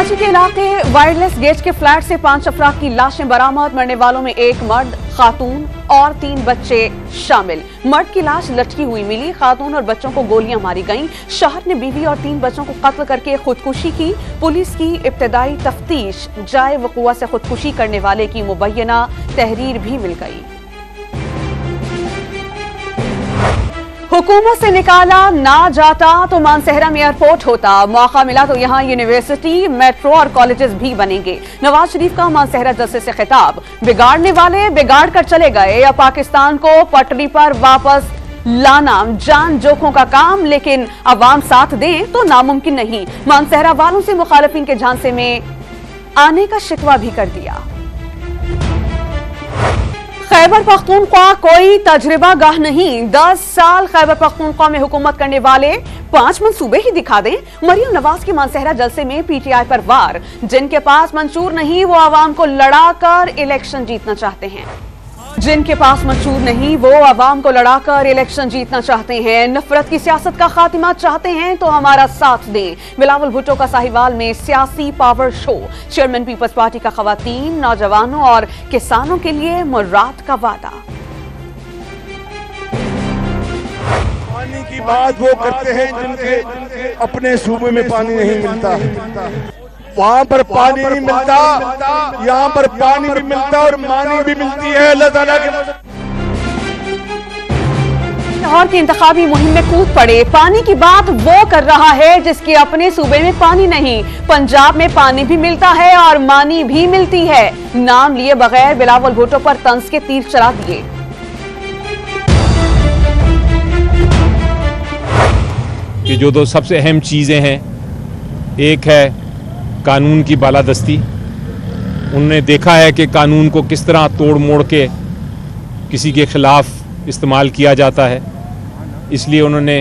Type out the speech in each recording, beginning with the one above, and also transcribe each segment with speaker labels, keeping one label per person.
Speaker 1: कराची के इलाके wireless gate के फ्लैट से 5 अफराद की लाशें बरामद। मरने वालों में एक मर्द, खातून और 3 बच्चे शामिल। मर्द की लाश लटकी हुई मिली। खातून और बच्चों को गोलियां मारी गईं। शहर ने बीवी और 3 बच्चों को कत्ल करके खुदकुशी की। पुलिस की इब्तदाई तफ्तीश जाए वक़ुआ से खुदकुशी करने वाले की मुबैना तहरीर भी मिल गई। हुकूमत से निकाला ना जाता तो मानसहरा में एयरपोर्ट होता। मौका मिला तो यहाँ यूनिवर्सिटी, मेट्रो और कॉलेजेस भी बनेंगे। नवाज शरीफ का मानसहरा जलसे से खिताब। बिगाड़ने वाले बिगाड़ कर चले गए, या पाकिस्तान को पटरी पर वापस लाना जान जोखों का काम, लेकिन अवाम साथ दें तो नामुमकिन नहीं। मानसहरा वालों से मुखालिफिन के झांसे में आने का शिकवा भी कर दिया। खैबर पख्तूनख्वा कोई तजर्बा गाह नहीं। 10 साल खैबर पख्तूनख्वा में हुकूमत करने वाले 5 मंसूबे ही दिखा दें। मरियम नवाज के मानसहरा जलसे में पीटीआई पर वार। जिनके पास मंशूर नहीं वो आवाम को लड़ाकर इलेक्शन जीतना चाहते हैं। जिनके पास मंशूर नहीं वो आवाम को लड़ाकर इलेक्शन जीतना चाहते हैं। नफरत की सियासत का खात्मा चाहते हैं तो हमारा साथ दें। बिलावल भुट्टो का साहिवाल में सियासी power show. Chairman Peoples Party का खवातीन, नौजवानों और किसानों के लिए मुर्राद का वादा।
Speaker 2: पानी की बात वो करते हैं जिनके अपने सूबे में पानी नहीं मिलता। वहाँ पर पानी नहीं मिलता, यहाँ पर पानी भी मिलता और मानी भी मिलती है अल्लाह ताला के।
Speaker 1: लाहौर की इंतखाबी मुहिम में कूद पड़े। पानी की बात वो कर रहा है जिसके अपने सूबे में पानी नहीं। पंजाब में पानी भी मिलता है और मानी भी मिलती है। नाम लिए बगैर बिलावल भुट्टो पर तंज के तीर चला दिए।
Speaker 3: कि जो 2 सबसे अहम चीजें हैं, एक है कानून की बालादस्ती। उन्होंने देखा है कि कानून को किस तरह तोड़ मोड़ के किसी के खिलाफ इस्तेमाल किया जाता है, इसलिए उन्होंने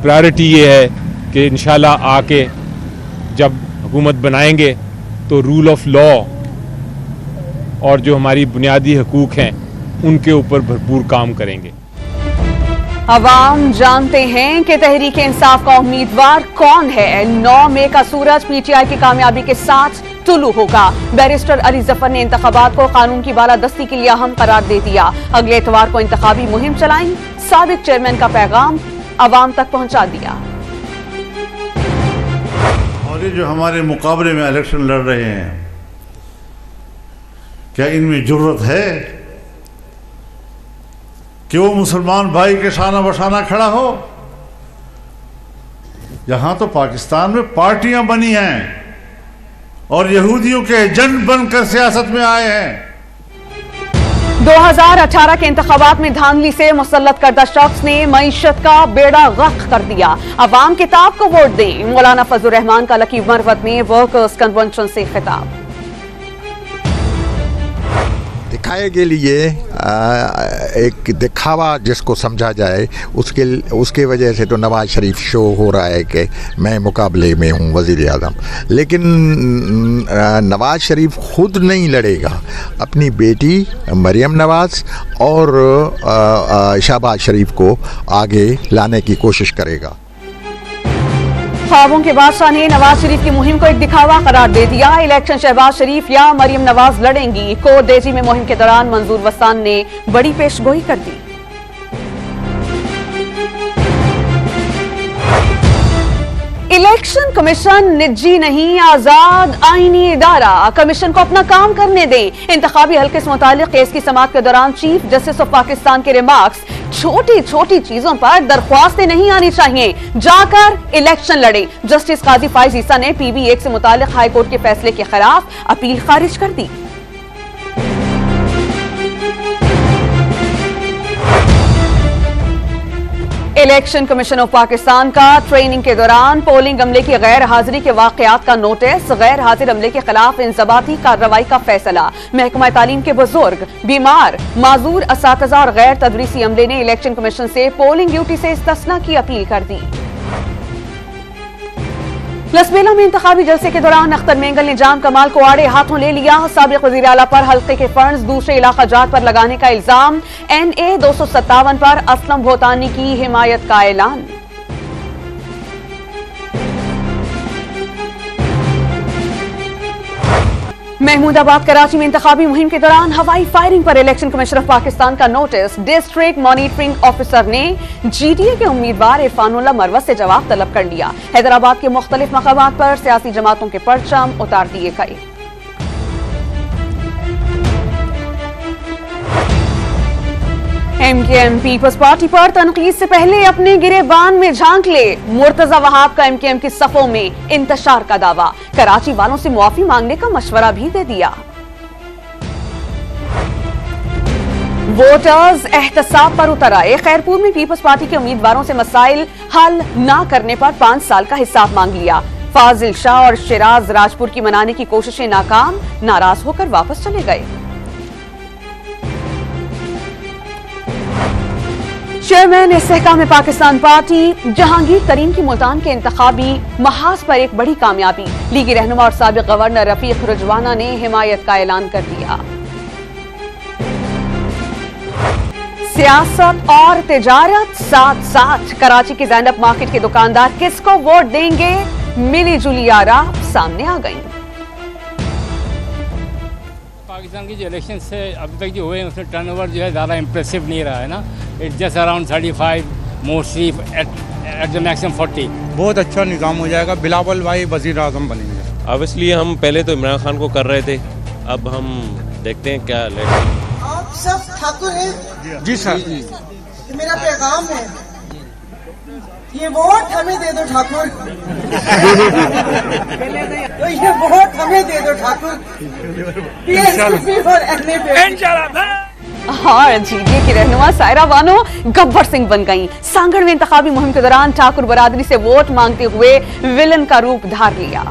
Speaker 3: प्रायोरिटी ये है कि इंशाल्लाह आके जब हुकूमत बनाएंगे तो रूल ऑफ लॉ और जो हमारी बुनियादी हकूक हैं उनके ऊपर भरपूर काम करेंगे।
Speaker 1: अवाम जानते हैं कि तहरीक इंसाफ का उम्मीदवार कौन है। 9 मई का सूरज पीटीआई की कामयाबी के साथ तुलू होगा। बैरिस्टर अली जफर ने इंतखाबात को कानून की बालादस्ती के लिए अहम करार दे दिया। अगले इतवार को इंतखाबी मुहिम चलाएं। साबिक चेयरमैन का पैगाम अवाम तक पहुंचा दिया।
Speaker 4: और ये जो हमारे मुकाबले में इलेक्शन लड़ रहे हैं, क्या इनमें जुर्रत है कि वो मुसलमान भाई के शाना बशाना खड़ा हो? यहां तो पाकिस्तान में पार्टियां बनी हैं और यहूदियों के एजेंट बनकर सियासत में आए हैं।
Speaker 1: 2018 के इंतखाबात में धांधली से मुसल्लत करदा शख्स ने मईशत का बेड़ा गर्क कर दिया। अवाम किताब को वोट दें। मौलाना फजलुर रहमान का लकी मरवत में वर्कर्स कन्वेंशन से खिताब।
Speaker 5: दिखाए के लिए एक दिखावा जिसको समझा जाए, उसके वजह से तो नवाज शरीफ शो हो रहा है कि मैं मुकाबले में हूँ वज़ीर आज़म। लेकिन नवाज शरीफ खुद नहीं लड़ेगा, अपनी बेटी मरियम नवाज और शहबाज शरीफ को आगे लाने की कोशिश करेगा।
Speaker 1: ख्वाबों के बादशाह ने नवाज शरीफ की मुहिम को एक दिखावा करार दे दिया। इलेक्शन शहबाज शरीफ या मरियम नवाज लड़ेंगी। कोट डेजी में मुहिम के दौरान मंजूर वस्तान ने बड़ी पेशगोई कर दी। इलेक्शन कमीशन निजी नहीं, आजाद आईनी इदारा। कमीशन को अपना काम करने दें। इंतखाबी हल्के से मुतालिक केस की समाअत के दौरान चीफ जस्टिस ऑफ पाकिस्तान के रिमार्क्स, छोटी छोटी चीजों पर दरख्वास्तें नहीं आनी चाहिए, जाकर इलेक्शन लड़े। जस्टिस काजी फाइज ईसा ने PB 1 से मुतालिक हाईकोर्ट के फैसले के खिलाफ अपील खारिज कर दी। इलेक्शन कमीशन ऑफ पाकिस्तान का ट्रेनिंग के दौरान पोलिंग अमले की गैर हाजिरी के वाकयात का नोटिस। गैर हाजिर अमले के खिलाफ इंजबाती कार्रवाई का फैसला। महकमा तालीम के बुजुर्ग, बीमार, माजूर असातिज़ा और गैर तदरीसी अमले ने इलेक्शन कमीशन से पोलिंग ड्यूटी से इस्तिस्ना की अपील कर दी। लसबेला में इंतखाबी जलसे के दौरान अख्तर मेंगल ने जाम कमाल को आड़े हाथों ले लिया। साबिक वज़ीर आला पर हल्के के फंड्स दूसरे इलाका जात पर लगाने का इल्जाम। NA 257 पर असलम भोतानी की हिमायत का ऐलान। महमूदाबाद कराची में इंतखाबी मुहिम के दौरान हवाई फायरिंग पर इलेक्शन कमिश्नर ऑफ पाकिस्तान का नोटिस। डिस्ट्रिक्ट मॉनिटरिंग ऑफिसर ने जीटीए के उम्मीदवार इरफानुल्लाह मरवत से जवाब तलब कर लिया। हैदराबाद के मुख्तलिफ मकामात पर सियासी जमातों के परचम उतार दिए गए। एमकेएम पीपल्स पार्टी पर तनकीद से पहले अपने गिरेबान में झांक ले। मुर्तजा वहाब का एमकेएम की सफों में इंतशार का दावा। कराची वालों से मुआफी मांगने का मशवरा भी दे दिया। वोटर्स एहतसाब पर उतर आए। खैरपुर में पीपल्स पार्टी के उम्मीदवारों से मसाइल हल न करने पर 5 साल का हिसाब मांग लिया। फाजिल शाह और शिराज राजपुर की मनाने की कोशिशें नाकाम, नाराज होकर वापस चले गए। चेयरमैन इस्तेहकाम में पाकिस्तान पार्टी जहांगीर तरीन की मुल्तान के इंतखाबी महाज पर एक बड़ी कामयाबी। लीगी रहनुमा और साबिक गवर्नर रफीक रुजवाना ने हिमायत का ऐलान कर दिया। सियासत और तिजारत साथ साथ। कराची के ज़ैनब मार्केट के दुकानदार किसको वोट देंगे, मिली जुली आरा सामने आ गई।
Speaker 6: पाकिस्तान की जो इलेक्शन से अभी तक जो हुए हैं उसमें टर्नओवर जो है ज़्यादा इम्प्रेसिव नहीं रहा है ना। It's just around 35, mostly at the maximum 40।
Speaker 7: बहुत अच्छा निज़ाम हो जाएगा। बिलावल भाई वज़ीर आज़म बनेंगे।
Speaker 8: ऑब्वियसली हम पहले तो इमरान खान को कर रहे थे, अब हम देखते हैं क्या
Speaker 9: आप सब ठाकुर हैं?
Speaker 7: जी सर।
Speaker 9: मेरा पैगाम है, ये वोट हमें दे दो ठाकुर। तो ये वोट हमें दे दो ठाकुर।
Speaker 1: और जीटीए की रहनुमा सायरा बानो गब्बर सिंह बन गईं। सांगड़ में इंतखाबी मुहिम के दौरान ठाकुर बरादरी से वोट मांगते हुए विलन का रूप धार लिया।